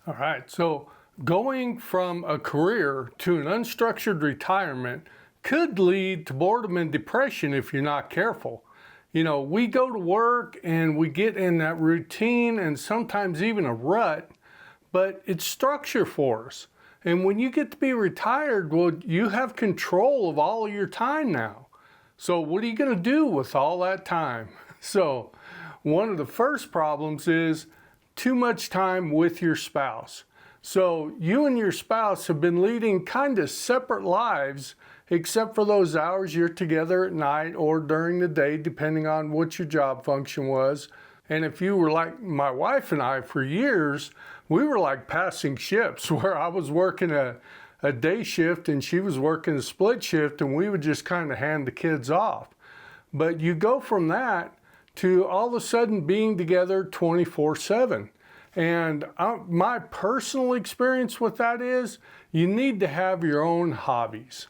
All right, so going from a career to an unstructured retirement could lead to boredom and depression if you're not careful. We go to work and we get in that routine and sometimes even a rut, but it's structure for us. And when you get to be retired, well, you have control of all of your time now. So what are you going to do with all that time? So one of the first problems is too much time with your spouse. So you and your spouse have been leading kind of separate lives, except for those hours you're together at night or during the day, depending on what your job function was. And if you were like my wife and I for years, we were like passing ships where I was working a day shift and she was working a split shift, and we would just kind of hand the kids off. But you go from that to all of a sudden being together 24/7. And my personal experience with that is you need to have your own hobbies.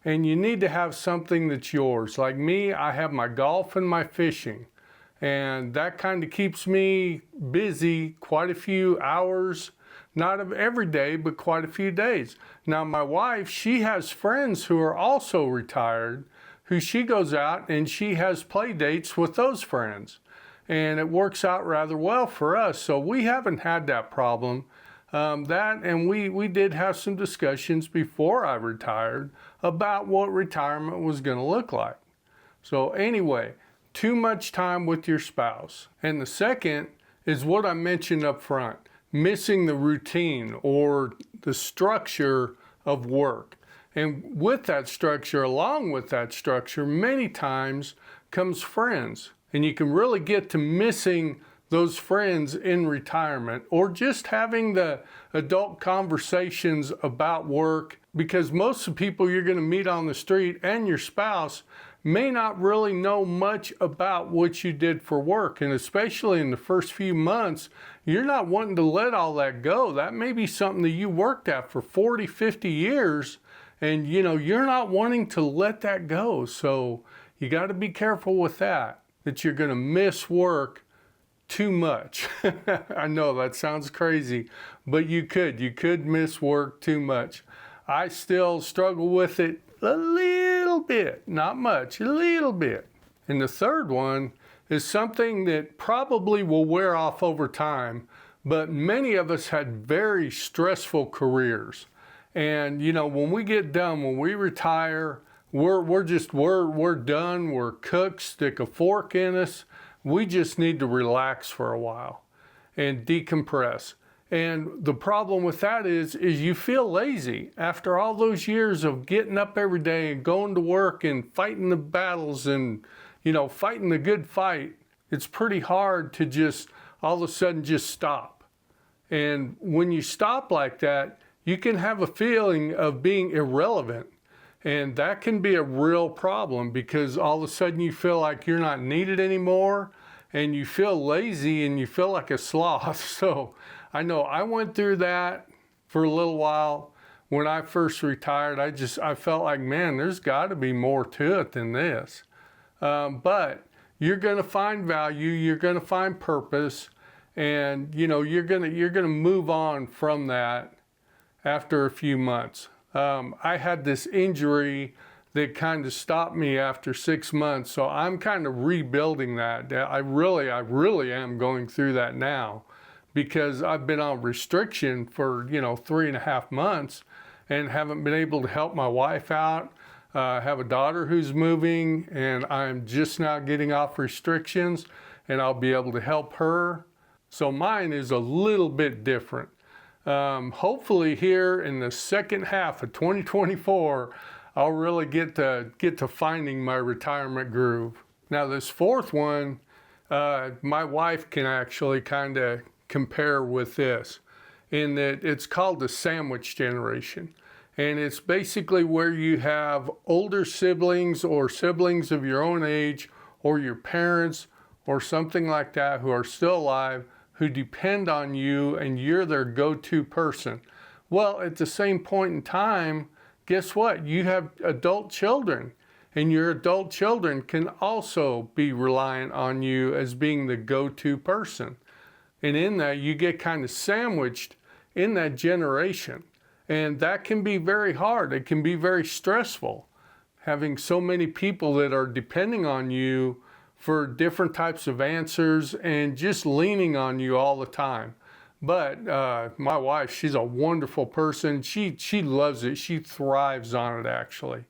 And you need to have something that's yours. Like me, I have my golf and my fishing. And that kind of keeps me busy quite a few hours, not of every day, but quite a few days. Now, my wife, she has friends who are also retired, who she goes out and she has play dates with those friends. And it works out rather well for us. So we haven't had that problem. We did have some discussions before I retired about what retirement was going to look like. So anyway, too much time with your spouse. And the second is what I mentioned up front, missing the routine or the structure of work. And with that structure, along with that structure, many times comes friends. And you can really get to missing those friends in retirement, or just having the adult conversations about work, because most of the people you're going to meet on the street and your spouse may not really know much about what you did for work. And especially in the first few months, you're not wanting to let all that go. That may be something that you worked at for 40, 50 years, and you're not wanting to let that go. So you got to be careful with that you're going to miss work too much. I know that sounds crazy, but you could miss work too much. I still struggle with it a little bit, not much, a little bit. And the third one is something that probably will wear off over time, but many of us had very stressful careers. And when we get done, when we retire, we're done, we're cooked, stick a fork in us. We just need to relax for a while and decompress. And the problem with that is you feel lazy after all those years of getting up every day and going to work and fighting the battles and, fighting the good fight. It's pretty hard to just all of a sudden just stop. And when you stop like that, you can have a feeling of being irrelevant. And that can be a real problem, because all of a sudden you feel like you're not needed anymore, and you feel lazy and you feel like a sloth. So I know I went through that for a little while. When I first retired, I felt like, man, there's got to be more to it than this. But you're going to find value, you're going to find purpose, and you're going to move on from that after a few months. I had this injury that kind of stopped me after 6 months, so I'm kind of rebuilding that. I really am going through that now, because I've been on restriction for 3.5 months and haven't been able to help my wife out. I have a daughter who's moving, and I'm just now getting off restrictions, and I'll be able to help her. So mine is a little bit different. Hopefully here in the second half of 2024, I'll really get to finding my retirement groove. Now this fourth one, my wife can actually kind of compare with this, in that it's called the sandwich generation. And it's basically where you have older siblings or siblings of your own age, or your parents or something like that, who are still alive, who depend on you, and you're their go-to person. Well, at the same point in time, guess what? You have adult children, and your adult children can also be reliant on you as being the go-to person. And in that, you get kind of sandwiched in that generation. And that can be very hard. It can be very stressful, having so many people that are depending on you for different types of answers and just leaning on you all the time. But my wife, she's a wonderful person. She loves it. She thrives on it, actually.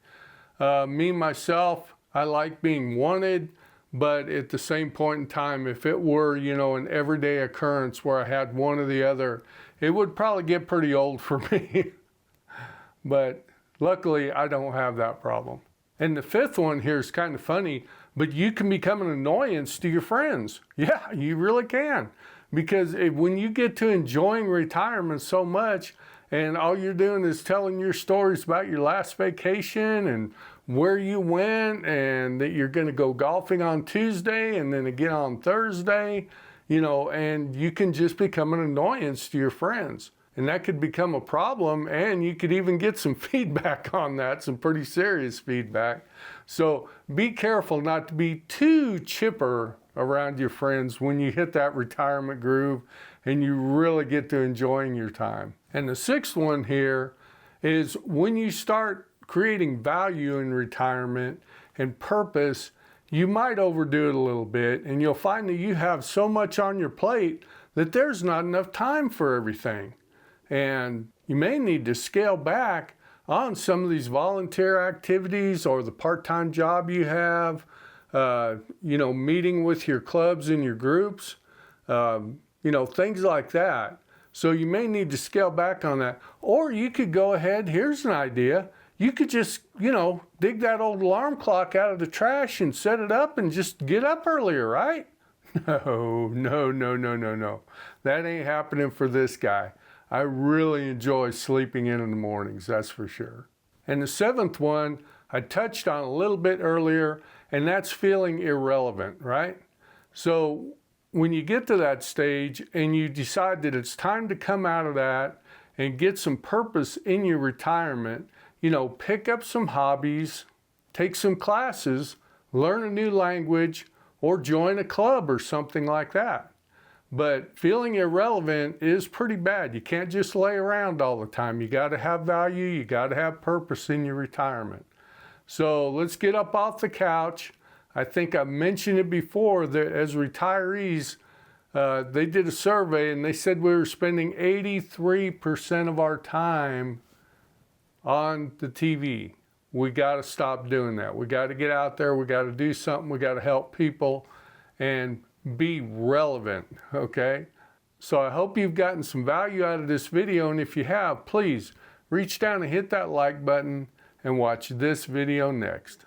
Me, myself, I like being wanted, but at the same point in time, if it were, an everyday occurrence where I had one or the other, it would probably get pretty old for me. But luckily, I don't have that problem. And the fifth one here is kind of funny, but you can become an annoyance to your friends. Yeah, you really can. Because when you get to enjoying retirement so much, and all you're doing is telling your stories about your last vacation and where you went, and that you're going to go golfing on Tuesday and then again on Thursday, and you can just become an annoyance to your friends. And that could become a problem, and you could even get some feedback on that, some pretty serious feedback. So be careful not to be too chipper around your friends when you hit that retirement groove and you really get to enjoying your time. And the sixth one here is when you start creating value in retirement and purpose, you might overdo it a little bit, and you'll find that you have so much on your plate that there's not enough time for everything. And you may need to scale back on some of these volunteer activities or the part-time job you have, meeting with your clubs and your groups, things like that. So you may need to scale back on that. Or you could go ahead, here's an idea. You could just, dig that old alarm clock out of the trash and set it up and just get up earlier, right? No. That ain't happening for this guy. I really enjoy sleeping in the mornings, that's for sure. And the seventh one, I touched on a little bit earlier, and that's feeling irrelevant, right? So when you get to that stage and you decide that it's time to come out of that and get some purpose in your retirement, pick up some hobbies, take some classes, learn a new language, or join a club or something like that. But feeling irrelevant is pretty bad. You can't just lay around all the time. You got to have value. You got to have purpose in your retirement. So let's get up off the couch. I think I mentioned it before that as retirees, they did a survey and they said we were spending 83% of our time on the TV. We got to stop doing that. We got to get out there. We got to do something. We got to help people and be relevant, okay? So I hope you've gotten some value out of this video, and if you have, please reach down and hit that like button and watch this video next.